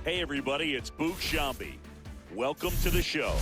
Hey everybody, it's Boog Shambi. Welcome to the show.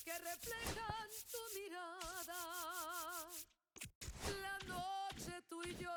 Que reflejan tu mirada, la noche tú y yo.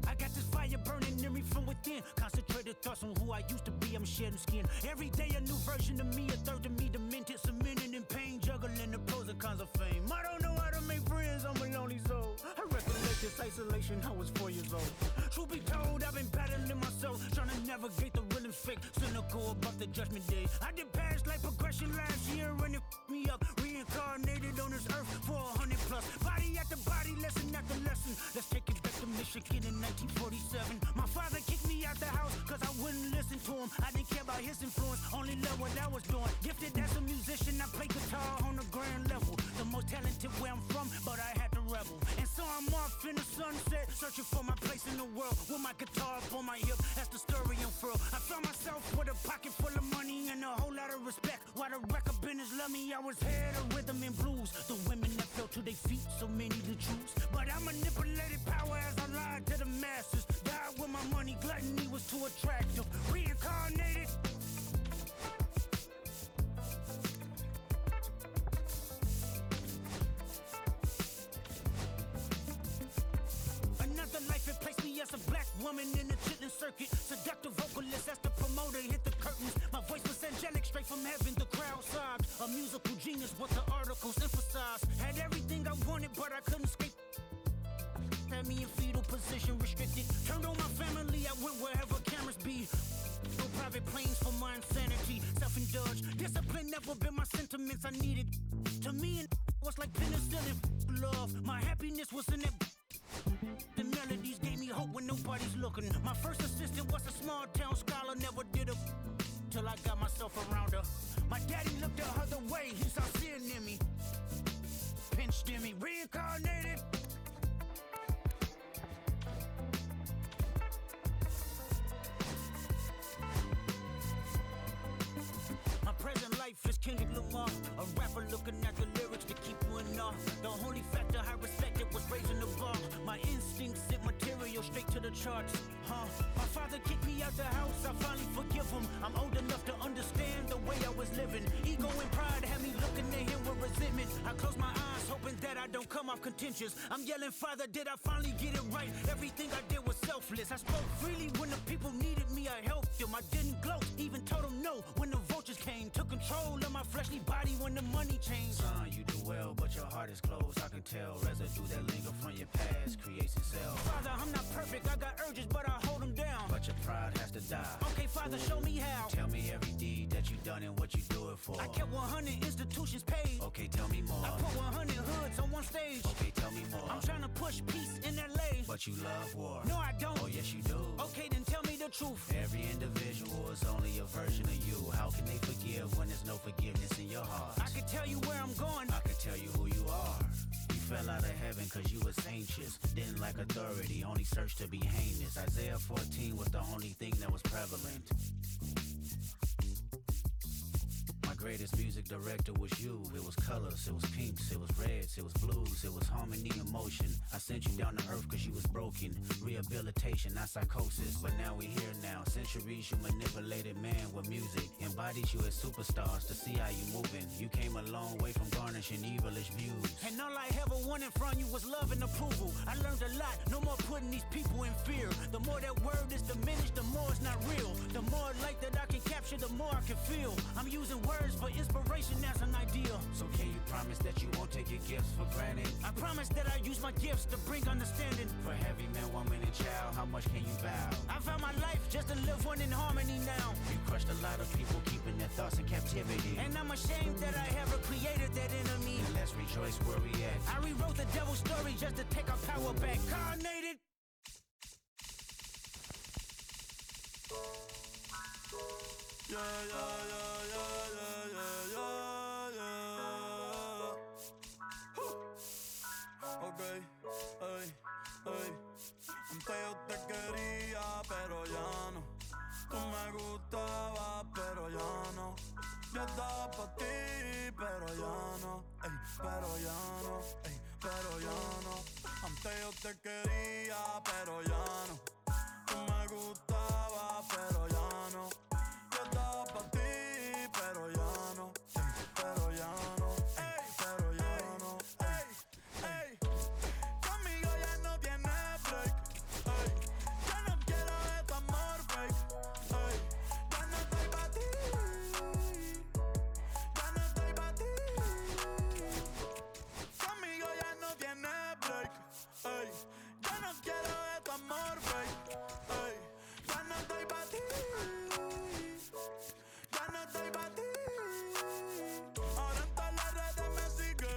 I got this fire burning in me from within. Concentrated thoughts on who I used to be. I'm shedding skin. Every day a new version of me, a third of me demented, cemented in pain, juggling the pros and cons of fame. I don't know how to make friends, I'm a lonely soul. I recollect this isolation, I was 4 years old. Truth be told, I've been battling myself, trying to navigate the real and fake, cynical about the judgment day. I did past life progression last year and it f***ed me up. Reincarnated on this earth for 100 plus. Body after body, lesson after lesson. Let's take it back to Michigan in 1947. My father kicked me out the house cause I wouldn't listen to him. I didn't care about his influence, only loved what I was doing. Gifted as a musician, I play guitar on the grand level. The most talented where I'm from, but I had to rebel. And so I'm off in the sunset, searching for my place in the world. With my guitar up on my hip, that's the story unfurled. I found myself with a pocket full of money and a whole lot of respect. While the record business loved me, I was head of rhythm and blues. The women that fell to their feet, so many to choose. But I manipulated power as I lied to the masses. Died with my money, gluttony was too attractive. Reincarnated. Another life, it placed me as a black woman in the chitlin circuit. Seductive vocalist as the promoter hit the curtains. My voice was angelic, straight from heaven. The crowd sobbed. A musical genius, what the articles emphasize. fantasize. Had everything I wanted, but I couldn't escape. Had me in fetal position, restricted. Turned on my family, I went wherever cameras be. No private planes for my insanity. Self-indulge, discipline never been my sentiments I needed. To me, it was like penicillin. Love, my happiness was in that. The melodies gave me hope when nobody's looking. My first assistant was a small town scholar, never did a till I got myself around her. My daddy looked at her the way he saw sin in me. Pinched in me, reincarnated. My present life is Kendrick Lamar, a rapper looking at the lyrics to keep you in awe. The only factor I respected was raising the bar. My instincts sent material straight to the charts. My father kicked me out the house, I finally forgive him. I'm old enough to understand the way I was living. Ego and pride had me looking at him with resentment. I close my eyes, hoping that I don't come off contentious. I'm yelling, Father, did I finally get it right? Everything I did was selfless. I spoke freely when the people needed me, I helped them. I didn't gloat, even told them no when the vultures came. Took control of my fleshly body when the money changed. Son, you do well, but your heart is closed. I can tell residue that linger from your past creates itself. Father, I'm not perfect, I got urges, but I hold them down. But your pride has to die. Okay, Father, show me how. Tell me every deed that you done and what you do it for. I kept 100 institutions paid. Okay, tell me more. I put 100 hoods on one stage. Okay, tell me more. I'm trying to push peace in LA. But you love war. No, I don't. Oh, yes, you do. Okay, then tell me the truth. Every individual is only a version of you. How can they forgive when there's no forgiveness in your heart? I can tell you where I'm going. I can tell you who you are. You fell out of heaven cause you was anxious. Didn't like authority, only searched to be heinous. Isaiah 14 was the only thing that was prevalent. My greatest music director was you. It was colors, it was pinks, it was reds, it was blues, it was harmony and motion. I sent you down to earth cause you was broken. Rehabilitation, not psychosis, but now we here now. Centuries you manipulated man with music. Embodied you as superstars to see how you moving. You came a long way from garnishing evilish views. And all I ever wanted from you was love and approval. I learned a lot, no more putting these people in fear. The more that word is diminished, the more it's not real. The more light that I can capture, the more I can feel. I'm using words for inspiration as an ideal. So can you promise that you won't take your gifts for granted? I promise that I use my gifts to bring understanding. For heavy man, woman, and child, how much can you vow? I found my life just to live one in harmony now. You crushed a lot of people keeping their thoughts in captivity. And I'm ashamed that I ever created that enemy. And let's rejoice where we at. I rewrote the devil's story just to take our power back. Carnated. Yeah, yeah, yeah, yeah, yeah, yeah, yeah, yeah. Okay, ey, ey. Antes yo te quería, pero ya no. Tú me gustabas, pero ya no. Yo estaba pa' ti, pero ya no. Ey, pero ya no, ey, pero ya no. Antes yo te quería, pero ya no. Tú me gustabas, pero ya no. Yo estaba pa' ti, pero ya no. Ey, pero ya no, ey, pero ya no. Ey, ey. Conmigo ya no tienes break. Ey, yo no quiero de tu amor fake. Ey, ya no estoy pa' ti. Ya no estoy pa' ti. Conmigo ya no tienes break. Ey, yo no quiero de tu amor fake. Ey, ya no estoy pa' ti. Ya no estoy pa' ti. Ahora en todas las redes me sigue.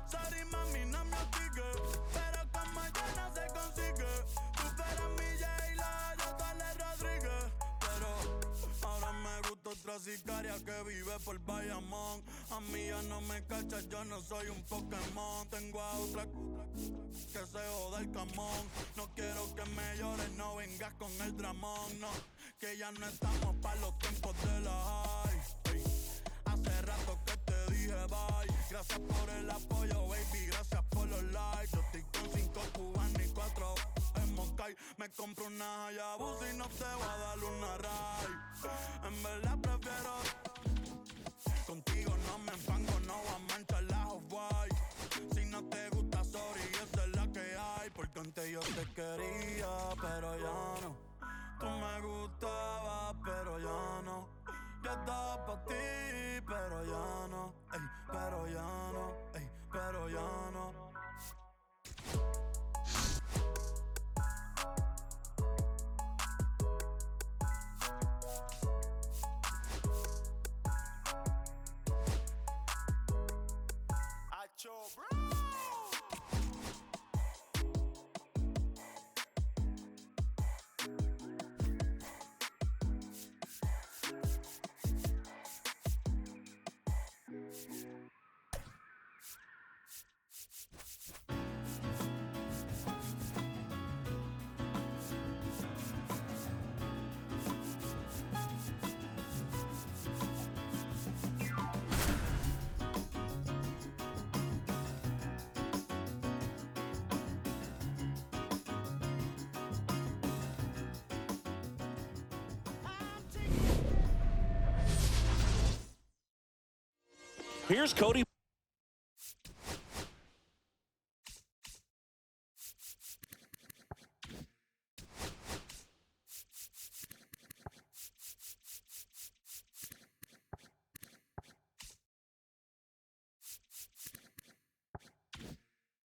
Sorry mami, no me hostigues. Pero como ya no se consigue. Tú eres mi J-Lo, yo Tole Rodríguez. Pero ahora me gusta otra sicaria que vive por Bayamón. A mí ya no me cachas, yo no soy un Pokémon. Tengo a otra que se joda el camón. No quiero que me llores, no vengas con el dramón. No, que ya no estamos pa' los tiempos de la high. Ey, hace rato que te dije bye. Gracias por el apoyo, baby, gracias por los likes. Yo estoy con 5 cubanos y 4 en Moncay. Me compro una Hayabusa y no te voy a dar una ride. En verdad prefiero contigo, no me enfango, no voy a manchar la Off-White. Si no te gusta, sorry, esa es la que hay. Porque antes yo te quería, pero ya no. Tú me gustabas, pero ya no. Yo estaba pa' ti, pero ya no. Ey, pero ya no. Ey, Here's Cody.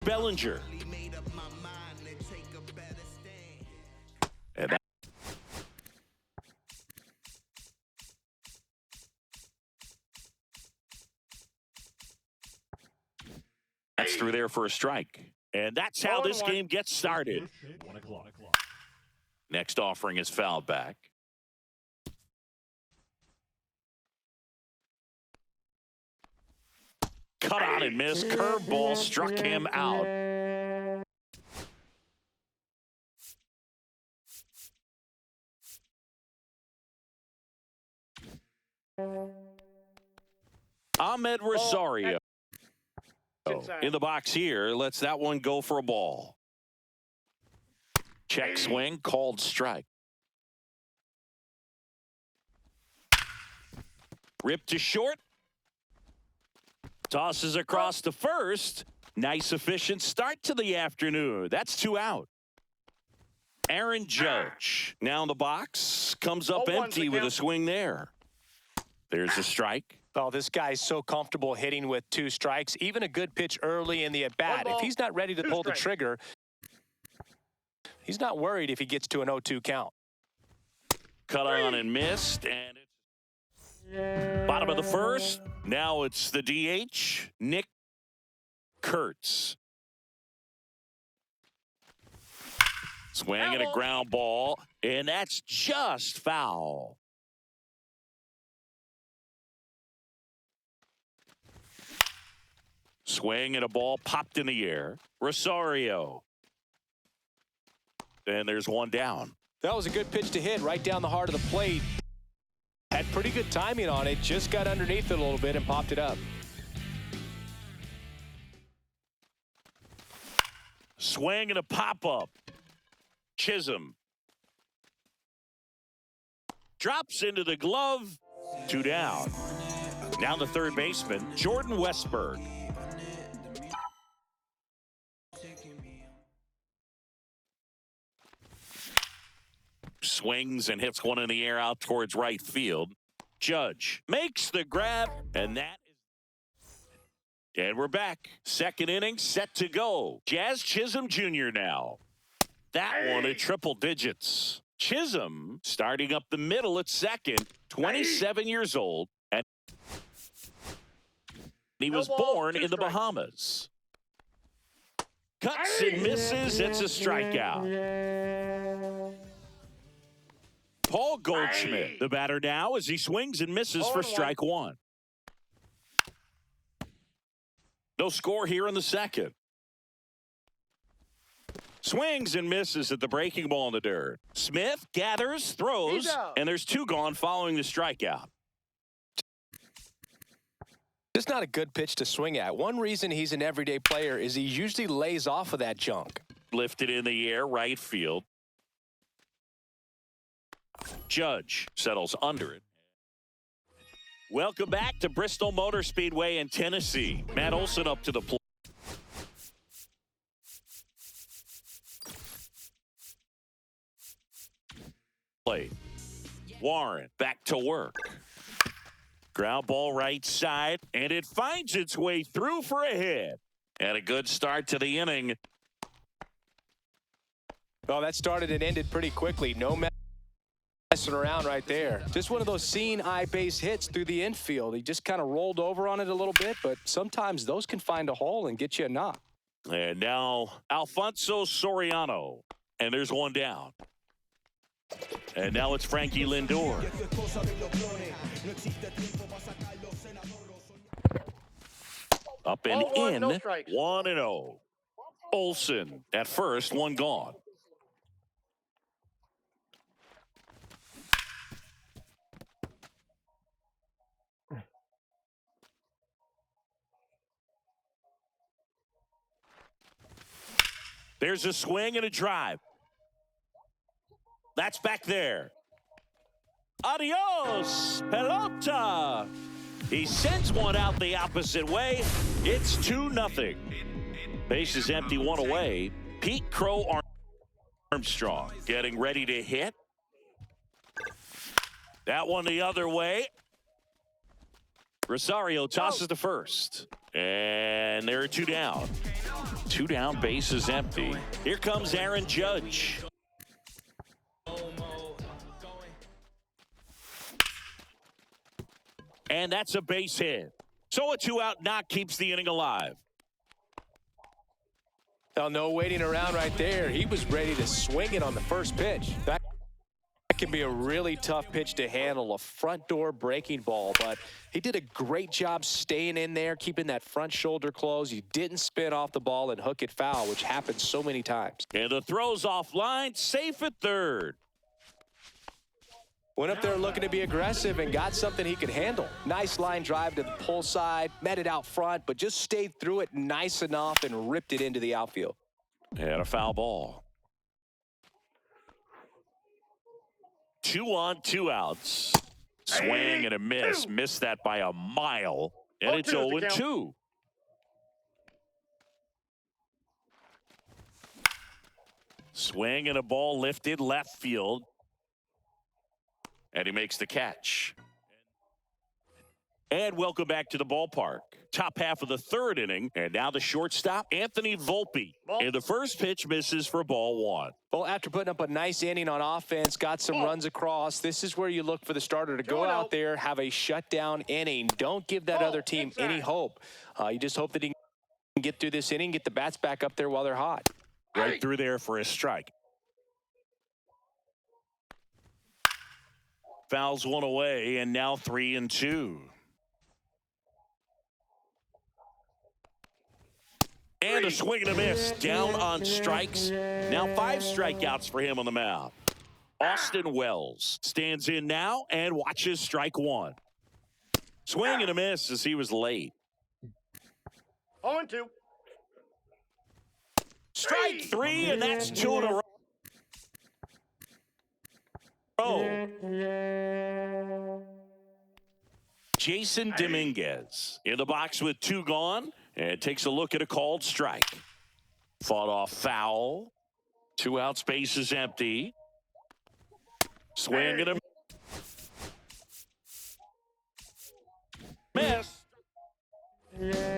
Bellinger. And that's through there for a strike. And that's how this game gets started. 1 o'clock. Next offering is fouled back. Cut on and miss. Curveball struck him out. Ahmed Rosario in the box here. Lets that one go for a ball. Check swing, called strike. Ripped to short. Tosses across to first. Nice efficient start to the afternoon. That's 2 out. Aaron Judge now in the box. Comes up empty with a swing there. There's a strike. Oh, this guy's so comfortable hitting with 2 strikes. Even a good pitch early in the at-bat. If he's not ready to pull the trigger, he's not worried if he gets to an 0-2 count. Cut on and missed. And it's bottom of the first. Now it's the DH, Nick Kurtz. Swinging a ground ball, and that's just foul. Swing and a ball popped in the air. Rosario. And there's one down. That was a good pitch to hit right down the heart of the plate. Had pretty good timing on it. Just got underneath it a little bit and popped it up. Swing and a pop-up. Chisholm. Drops into the glove. 2 down. Now the third baseman, Jordan Westberg. Swings and hits one in the air out towards right field. Judge makes the grab, and that is... And we're back. Second inning set to go. Jazz Chisholm Jr. now. That one at triple digits. Chisholm starting up the middle at second, 27 years old, and he was born in the Bahamas. Cuts and misses. It's a strikeout. Paul Goldschmidt, the batter now, as he swings and misses for strike 1. No score here in the second. Swings and misses at the breaking ball in the dirt. Smith gathers, throws, and there's 2 gone following the strikeout. Just not a good pitch to swing at. One reason he's an everyday player is he usually lays off of that junk. Lifted in the air, right field. Judge settles under it. Welcome back to Bristol Motor Speedway in Tennessee. Matt Olson up to the plate. Warren back to work. Ground ball right side, and it finds its way through for a hit. And a good start to the inning. Well, that started and ended pretty quickly. No messing around right there. Just one of those seeing eye base hits through the infield. He just kind of rolled over on it a little bit, but sometimes those can find a hole and get you a knock. And now Alfonso Soriano, and there's one down. And now it's Frankie Lindor. Up and in, 1-0. Olson at first, 1 gone. There's a swing and a drive. That's back there. Adios, pelota. He sends one out the opposite way. It's 2-0. Base is empty, one away. Pete Crow Armstrong getting ready to hit. That one the other way. Rosario tosses to first. And there are 2 down. 2 down, base is empty. Here comes Aaron Judge. And that's a base hit. So a 2-out knock keeps the inning alive. Well, no waiting around right there. He was ready to swing it on the first pitch. That can be a really tough pitch to handle, a front door breaking ball, but he did a great job staying in there, keeping that front shoulder closed. He didn't spin off the ball and hook it foul, which happens so many times. And the throw's offline, safe at third. Went up there looking to be aggressive and got something he could handle. Nice line drive to the pull side, met it out front, but just stayed through it nice enough and ripped it into the outfield. And a foul ball. 2 on, 2 outs. Swing and a miss. Missed that by a mile. And it's 0-2. Swing and a ball lifted left field. And he makes the catch. And welcome back to the ballpark. Top half of the 3rd inning. And now the shortstop, Anthony Volpe. And the first pitch misses for ball 1. Well, after putting up a nice inning on offense, got some runs across, this is where you look for the starter to go out there, have a shutdown inning. Don't give that other team any hope. You just hope that he can get through this inning, get the bats back up there while they're hot. Right through there for a strike. Fouls one away, and now 3-2. And a swing and a miss. Down on strikes. Now 5 strikeouts for him on the mound. Austin Wells stands in now and watches strike 1. Swing and a miss as he was late. 0-2. Strike 3, and that's 2 in a row. Jason Dominguez in the box with 2 gone and takes a look at a called strike. Fought off foul. 2 outs, base is empty. Swing and a miss.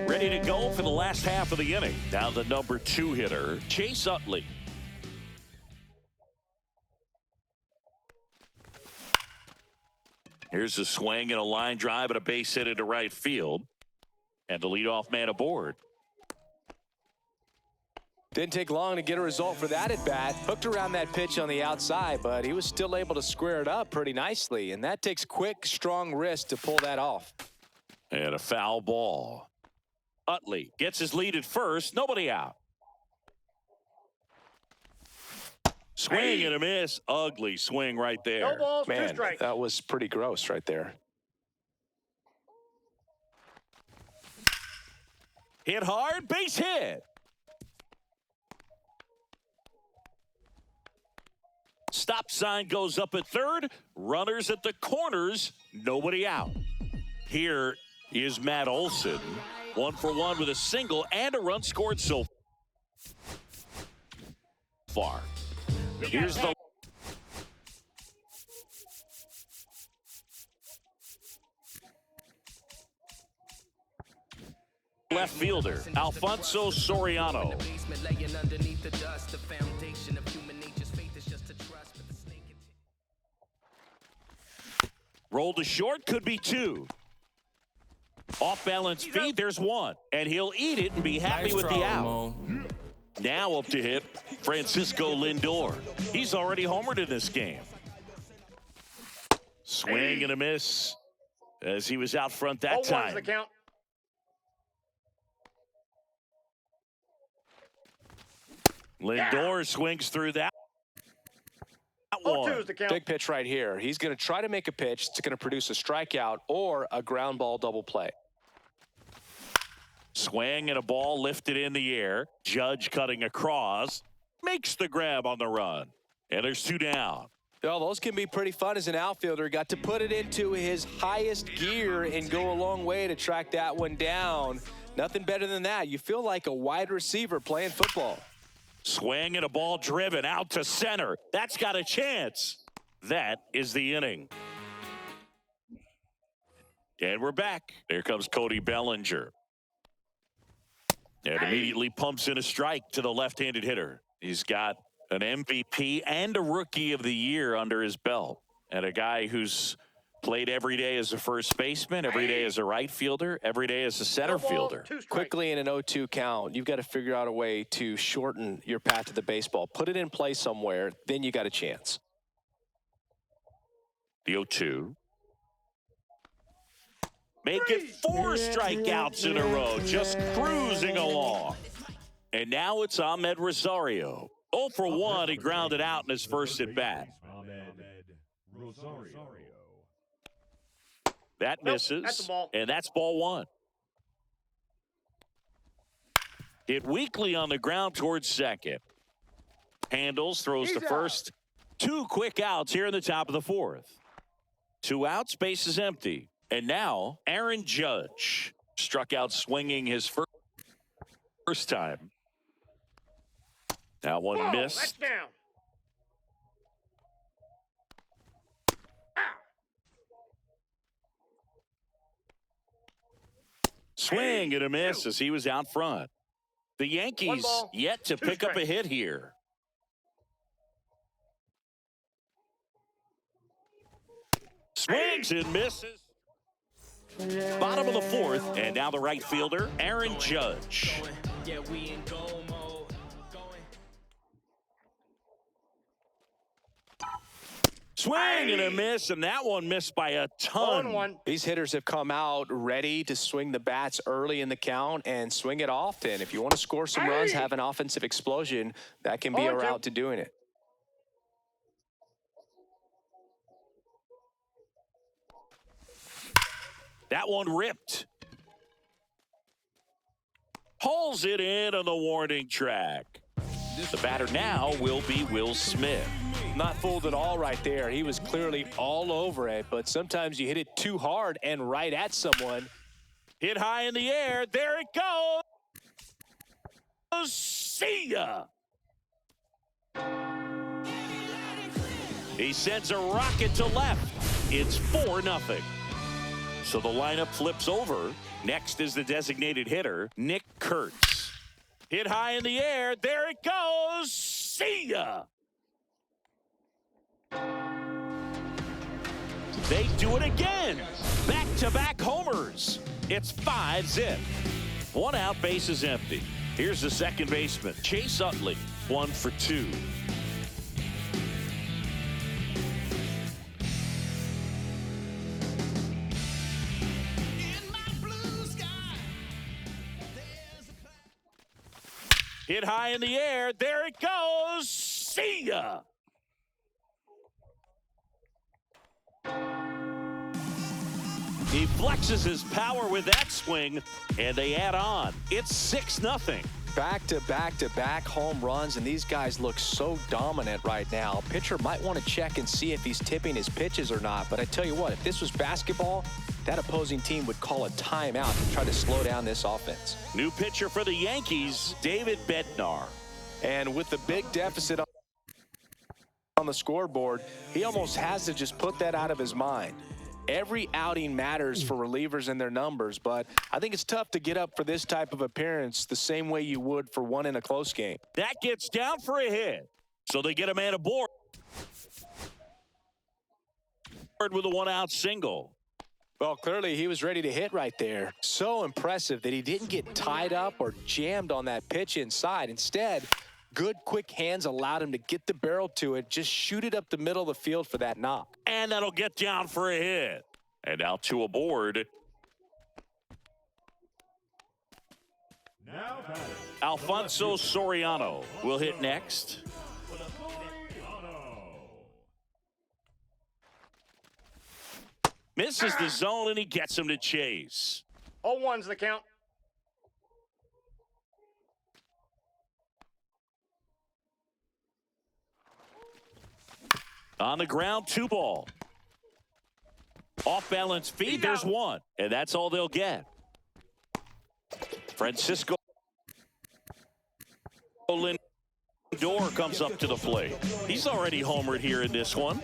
Ready to go for the last half of the inning. Now the number 2 hitter, Chase Utley. Here's a swing and a line drive and a base hit into right field. And the leadoff man aboard. Didn't take long to get a result for that at bat. Hooked around that pitch on the outside, but he was still able to square it up pretty nicely. And that takes quick, strong wrist to pull that off. And a foul ball. Utley gets his lead at first. Nobody out. Swing and a miss. Ugly swing right there. No balls, 2 Man, strikes. that was pretty gross right there. Hit hard, base hit. Stop sign goes up at third. Runners at the corners. Nobody out. Here is Matt Olson. 1 for 1 with a single and a run scored so far. Here's the left fielder, Alfonso Soriano. Roll to short, could be 2. Off balance feed, there's 1. And he'll eat it and be happy with the out. Now up to hit Francisco Lindor. He's already homered in this game. Swing and a miss as he was out front that 0-1's time. the count. Lindor swings through that. 0-2 is the count. Big pitch right here. He's going to try to make a pitch that's going to produce a strikeout or a ground ball double play. Swing and a ball lifted in the air. Judge cutting across. Makes the grab on the run. And there's 2 down. Oh, those can be pretty fun as an outfielder. Got to put it into his highest gear and go a long way to track that one down. Nothing better than that. You feel like a wide receiver playing football. Swing and a ball driven out to center. That's got a chance. That is the inning. And we're back. There comes Cody Bellinger. And immediately pumps in a strike to the left-handed hitter. He's got an MVP and a Rookie of the Year under his belt. And a guy who's played every day as a first baseman, every day as a right fielder, every day as a center fielder. Quickly in an 0-2 count, you've got to figure out a way to shorten your path to the baseball. Put it in play somewhere, then you got a chance. The 0-2. Make it 4 strikeouts in a row, just cruising along. And now it's Ahmed Rosario. 0 for 1, he grounded out in his first at-bat. That misses, that's a ball. and that's ball 1. Hit weakly on the ground towards second. Handles, throws to first. 2 quick outs here in the top of the 4th. 2 outs, base is empty. And now, Aaron Judge struck out swinging his first time. That one missed. That's down. Swing and a miss as he was out front. The Yankees yet to pick up a hit here. Swings and misses. Bottom of the 4th, and now the right fielder, Aaron Judge. Swing and a miss, and that one missed by a ton. These hitters have come out ready to swing the bats early in the count and swing it often. If you want to score some runs, have an offensive explosion, that can be a route to doing it. That one ripped. Pulls it in on the warning track. The batter now will be Will Smith. Not fooled at all right there. He was clearly all over it, but sometimes you hit it too hard and right at someone. Hit high in the air. There it goes. See ya. He sends a rocket to left. It's 4-0. So the lineup flips over. Next is the designated hitter, Nick Kurtz. Hit high in the air. There it goes. See ya. They do it again. Back-to-back homers. It's 5-0. 1 out, base is empty. Here's the second baseman, Chase Utley, 1 for 2. Hit high in the air. There it goes. See ya. He flexes his power with that swing, and they add on. It's 6-0. Back-to-back-to-back home runs, and these guys look so dominant right now. Pitcher might want to check and see if he's tipping his pitches or not, but I tell you what, if this was basketball, that opposing team would call a timeout to try to slow down this offense. New pitcher for the Yankees, David Bednar. And with the big deficit on the scoreboard, he almost has to just put that out of his mind. Every outing matters for relievers and their numbers, but I think it's tough to get up for this type of appearance the same way you would for one in a close game. That gets down for a hit, so they get a man aboard with a 1-out single. Well, clearly he was ready to hit right there. So impressive that he didn't get tied up or jammed on that pitch inside. Instead, good quick hands allowed him to get the barrel to it, just shoot it up the middle of the field for that knock. And that'll get down for a hit. And now 2 aboard. Alfonso Soriano will hit next. Misses the zone, and he gets him to chase. 0-1's the count. On the ground, 2 ball. Off balance feed, there's 1. And that's all they'll get. Francisco Lindor comes up to the plate. He's already homered here in this one.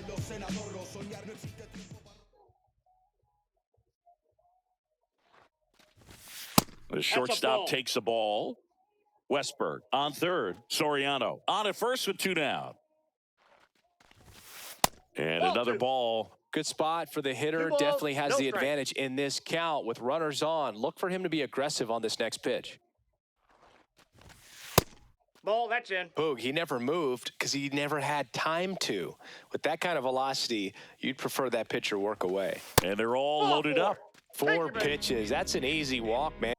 The shortstop takes the ball. Westberg on third. Soriano on at first with 2 down. And another ball. Good spot for the hitter. Definitely has the advantage in this count with runners on. Look for him to be aggressive on this next pitch. Ball, that's in. Boog, he never moved because he never had time to. With that kind of velocity, you'd prefer that pitcher work away. And they're all loaded up. 4 pitches. That's an easy walk, man.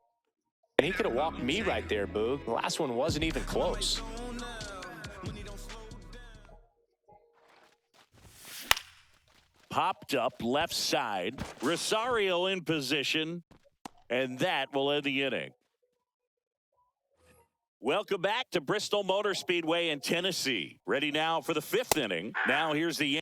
And he could have walked me right there, Boog. The last one wasn't even close. Popped up left side. Rosario in position. And that will end the inning. Welcome back to Bristol Motor Speedway in Tennessee. Ready now for the 5th inning. Now here's the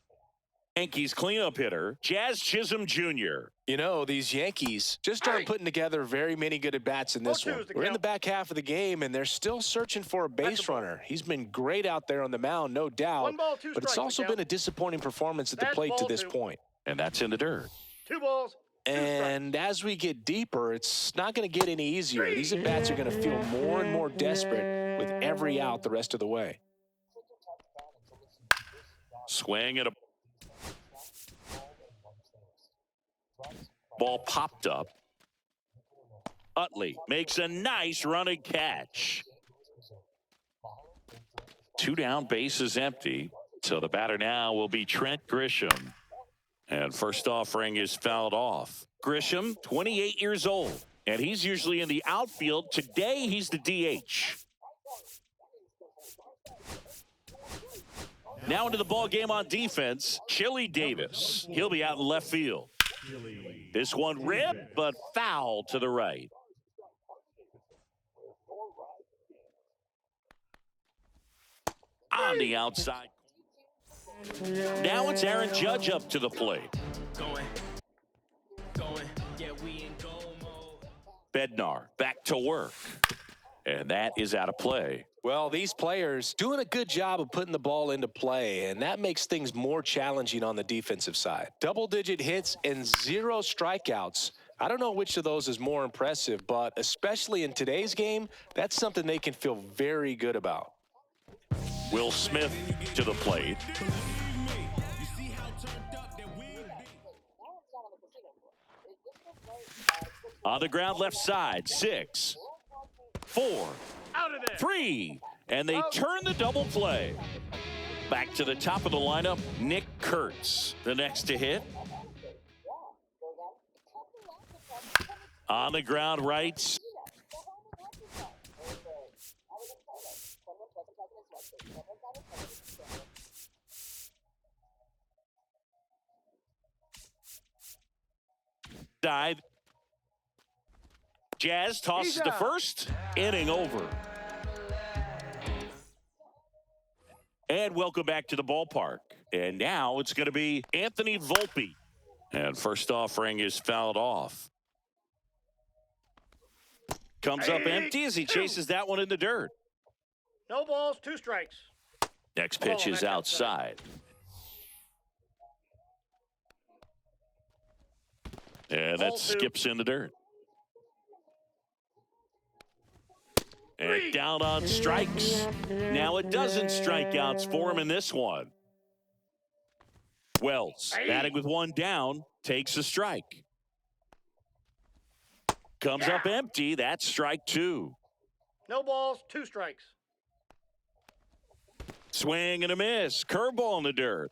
Yankees cleanup hitter, Jazz Chisholm Jr. You know, these Yankees just aren't putting together very many good at-bats in this one. We're in the back half of the game, and they're still searching for a base runner. He's been great out there on the mound, no doubt, but it's also been a disappointing performance at the plate to this point. And that's in the dirt. 2 balls. And as we get deeper, it's not going to get any easier. These at-bats are going to feel more and more desperate with every out the rest of the way. Swing and a ball popped up. Utley makes a nice running catch. 2 down, bases empty. So the batter now will be Trent Grisham. And first offering is fouled off. Grisham, 28 years old, and he's usually in the outfield. Today, he's the DH. Now into the ball game on defense, Chili Davis. He'll be out in left field. This one ripped, but foul to the right. On the outside. Now it's Aaron Judge up to the plate. Bednar back to work. And that is out of play. Well, these players doing a good job of putting the ball into play, and that makes things more challenging on the defensive side. Double-digit hits and 0 strikeouts. I don't know which of those is more impressive, but especially in today's game, that's something they can feel very good about. Will Smith to the plate. On the ground left side, 6, 4, 3, and they turn the double play. Back to the top of the lineup, Nick Kurtz, the next to hit. On the ground right. Dive. Jazz tosses to first. Inning over. And welcome back to the ballpark. And now it's going to be Anthony Volpe. And first offering is fouled off. Comes up empty as he chases that one in the dirt. No balls, 2 strikes. Next pitch is outside. And that skips in the dirt. And down on strikes. Now it doesn't strikeouts for him in this one. Wells batting with 1 down, takes a strike. Comes up empty. That's strike 2. No balls, 2 strikes. Swing and a miss. Curveball in the dirt.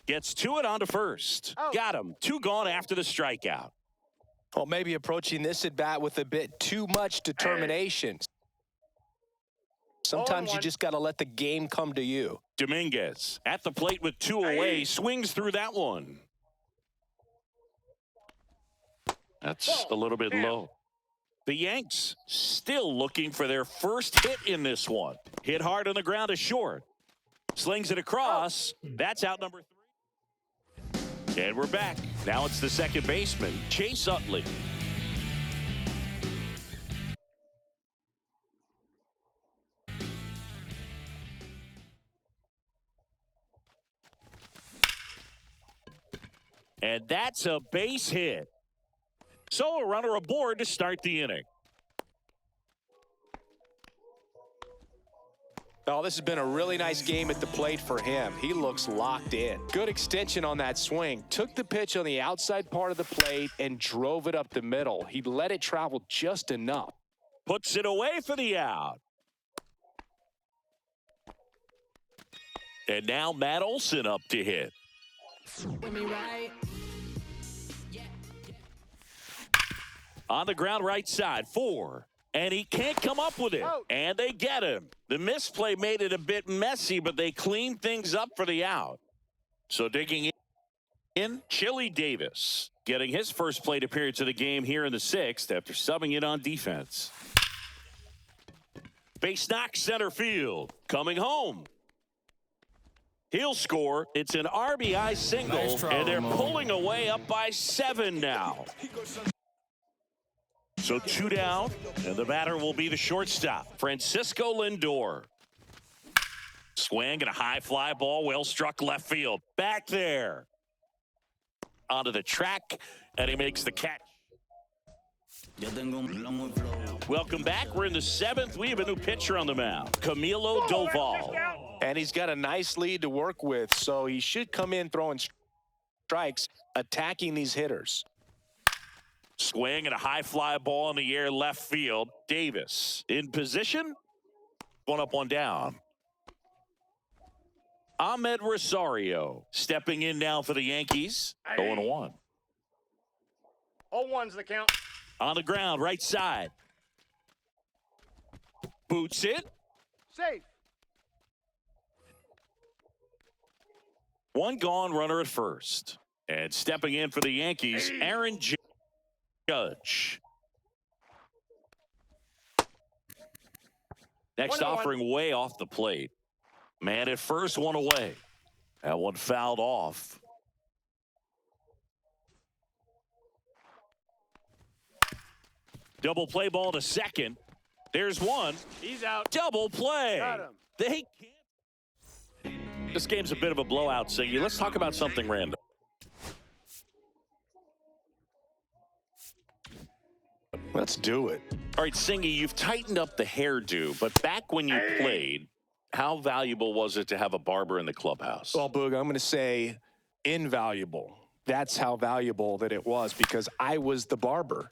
Gets to it onto first. Got him. 2 gone after the strikeout. Well, maybe approaching this at bat with a bit too much determination. Sometimes you just got to let the game come to you. Dominguez at the plate with 2 away. Swings through that one. That's a little bit low. The Yanks still looking for their first hit in this one. Hit hard on the ground to short. Slings it across. That's out number 3. And we're back. Now it's the second baseman, Chase Utley. And that's a base hit. So a runner aboard to start the inning. Oh, this has been a really nice game at the plate for him. He looks locked in. Good extension on that swing. Took the pitch on the outside part of the plate and drove it up the middle. He let it travel just enough. Puts it away for the out. And now Matt Olson up to hit. On the ground right side, 4. And he can't come up with it. And they get him. The misplay made it a bit messy, but they cleaned things up for the out. So digging in, Chili Davis getting his first plate appearance of the game here in the 6th after subbing in on defense. Base knock center field. Coming home. He'll score. It's an RBI single, and they're pulling away up by 7 now. So 2 down, and the batter will be the shortstop, Francisco Lindor. Swing and a high fly ball, well struck left field. Back there. Onto the track, and he makes the catch. Welcome back. We're in the 7th. We have a new pitcher on the mound, Camilo Doval. And he's got a nice lead to work with, so he should come in throwing strikes, attacking these hitters. Swing and a high fly ball in the air left field. Davis in position. 1 up, 1 down. Ahmed Rosario stepping in now for the Yankees. 0-1. 0-1's the count. On the ground, right side. Boots it. Safe. 1 gone, runner at first. And stepping in for the Yankees, Aaron Judge. Next offering way off the plate. Man at first, 1 away. That one fouled off. Double play ball to second. There's 1. He's out. Double play. Got him. They can't. This game's a bit of a blowout, Singy. Let's talk about something random. Let's do it. All right, Singy, you've tightened up the hairdo, but back when you played, how valuable was it to have a barber in the clubhouse? Well, Boog, I'm going to say invaluable. That's how valuable that it was because I was the barber.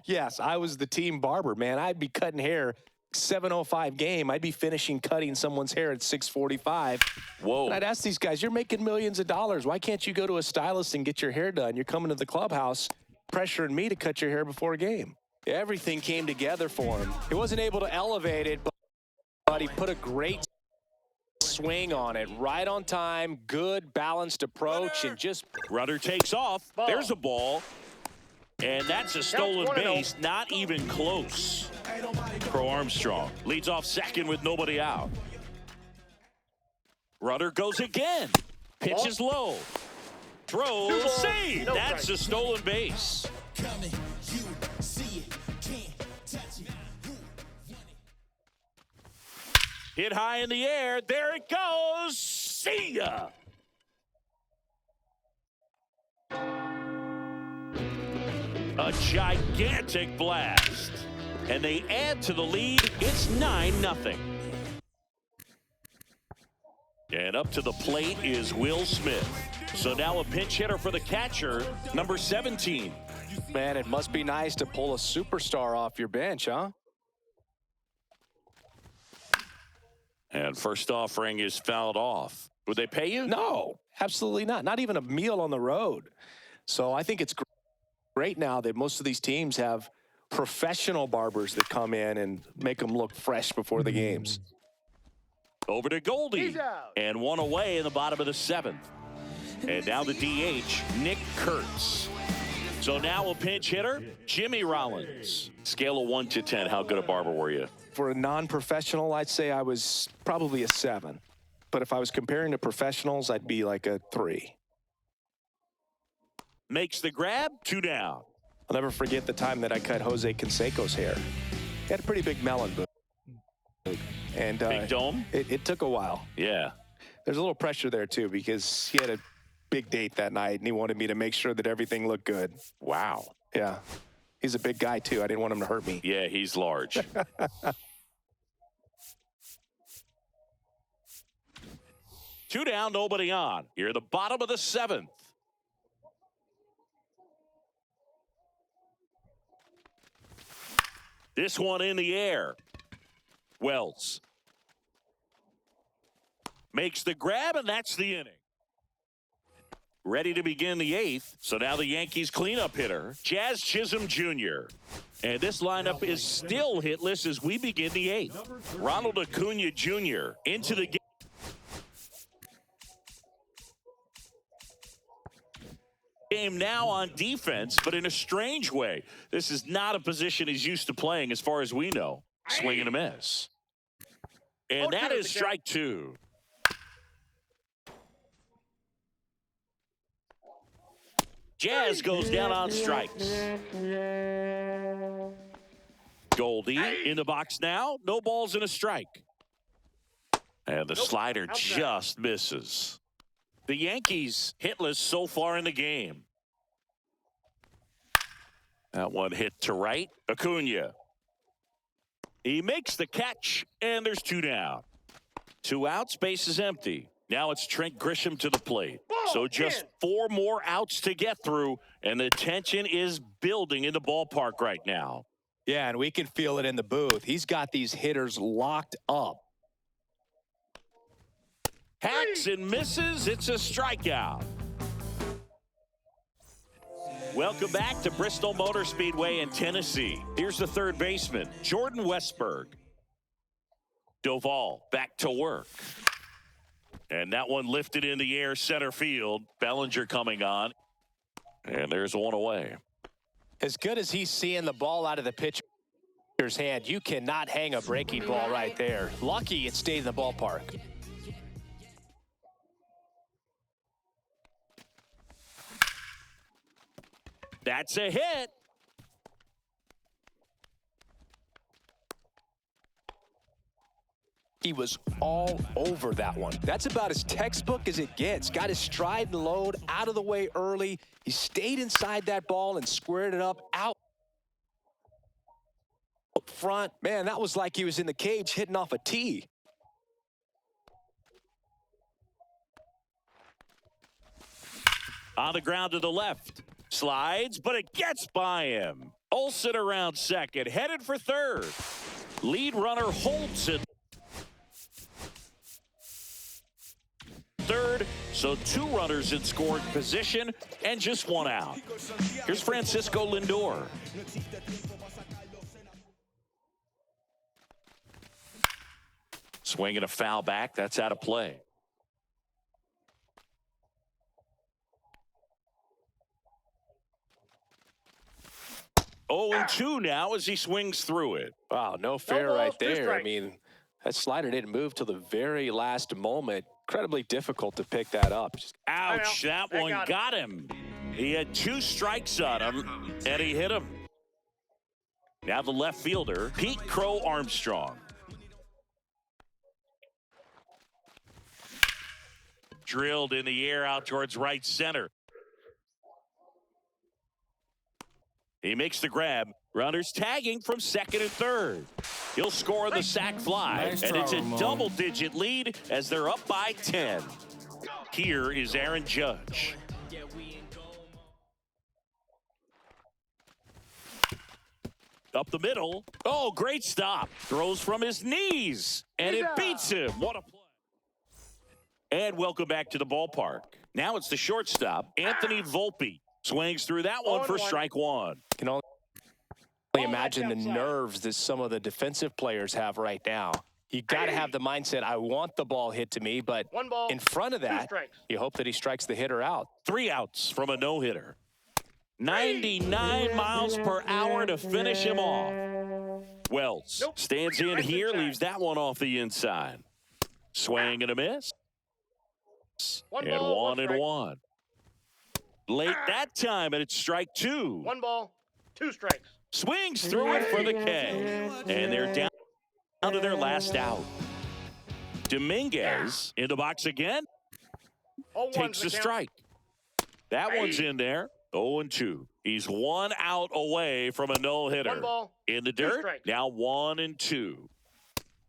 Yes, I was the team barber, man. I'd be cutting hair 7:05 game. I'd be finishing cutting someone's hair at 6:45. Whoa. And I'd ask these guys, you're making millions of dollars. Why can't you go to a stylist and get your hair done? You're coming to the clubhouse pressuring me to cut your hair before a game. Everything came together for him. He wasn't able to elevate it, but he put a great swing on it. Right on time, good balanced approach, and just... Runner takes off. Ball. There's a ball. And that's a stolen 1-0. base. Not even close. Pro Armstrong leads off second with nobody out. Runner goes again. Pitch is low. Throws, save. No That's strike. a stolen base. Hit high in the air. There it goes. See ya. A gigantic blast. And they add to the lead. It's 9-0. And up to the plate is Will Smith. So now a pinch hitter for the catcher, number 17. Man, it must be nice to pull a superstar off your bench, huh? And first offering is fouled off. Would they pay you? No, absolutely not. Not even a meal on the road. So I think it's great now that most of these teams have professional barbers that come in and make them look fresh before the games. Over to Goldie. He's out. And 1 away in the bottom of the 7th. And now the DH, Nick Kurtz. So now a pinch hitter, Jimmy Rollins. Scale of 1 to 10, how good a barber were you? For a non-professional, I'd say I was probably a 7. But if I was comparing to professionals, I'd be like a 3. makes the grab, 2 down. I'll never forget the time that I cut Jose Canseco's hair. He had a pretty big melon, and Big dome? It took a while. Yeah. There's a little pressure there, too, because he had a big date that night, and he wanted me to make sure that everything looked good. Wow. Yeah. He's a big guy, too. I didn't want him to hurt me. Yeah, he's large. 2 down, nobody on. Here, the bottom of the 7th. This one in the air. Wells makes the grab, and that's the inning. Ready to begin the 8th. So now the Yankees cleanup hitter, Jazz Chisholm Jr. And this lineup is still hitless as we begin the 8th. Ronald Acuna Jr. into the game now on defense, but in a strange way. This is not a position he's used to playing as far as we know. Swing and a miss. And that is strike 2. Jazz goes down on strikes. Goldie in the box now. No balls and a strike. And the slider just misses. The Yankees hitless so far in the game. That one hit to right. Acuna. He makes the catch, and there's 2 down. 2 outs, base is empty. Now it's Trent Grisham to the plate. So just 4 more outs to get through, and the tension is building in the ballpark right now. Yeah, and we can feel it in the booth. He's got these hitters locked up. Hacks and misses. It's a strikeout. Welcome back to Bristol Motor Speedway in Tennessee. Here's the third baseman, Jordan Westberg. Doval back to work. And that one lifted in the air center field. Bellinger coming on. And there's one away. As good as he's seeing the ball out of the pitcher's hand, you cannot hang a breaking ball right there. Lucky it stayed in the ballpark. That's a hit. He was all over that one. That's about as textbook as it gets. Got his stride and load out of the way early. He stayed inside that ball and squared it up out front. Man, that was like he was in the cage hitting off a tee. On the ground to the left. Slides, but it gets by him. Olsen around second, headed for third. Lead runner Holtz at third, so 2 runners in scoring position and just 1 out. Here's Francisco Lindor. Swinging a foul back, that's out of play. Oh, and 2 now as he swings through it. Wow, no fair right there. I mean, that slider didn't move till the very last moment. Incredibly difficult to pick that up. Ouch, that one got him. He had 2 strikes on him, and he hit him. Now the left fielder, Pete Crow Armstrong. Drilled in the air out towards right center. He makes the grab. Runners tagging from second and third. He'll score on the sac fly, and it's a double-digit lead as they're up by 10. Here is Aaron Judge. Up the middle. Oh, great stop. Throws from his knees, and it beats him. What a play. And welcome back to the ballpark. Now it's the shortstop, Anthony Volpe. Swings through that one for strike 1. Can only imagine the nerves that some of the defensive players have right now. You got to have the mindset, I want the ball hit to me, but in front of that, you hope that he strikes the hitter out. 3 outs from a no-hitter. 99 miles per hour to finish him off. Wells stands in here, leaves that one off the inside. Swing and a miss. And 1-1. late that time, and it's strike 2. 1 ball, 2 strikes. Swings through it for the K. And they're down to their last out. Dominguez in the box again. 0-1's Takes the the count. strike. That one's in there. 0-2. He's 1 out away from a no-hitter. 1 ball, In the 2 dirt, strikes. now 1-2.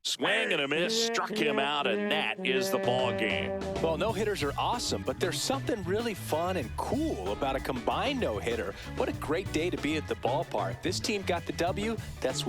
Swing and a miss, struck him out, and that is the ball game. Well, no-hitters are awesome, but there's something really fun and cool about a combined no-hitter. What a great day to be at the ballpark. This team got the W. That's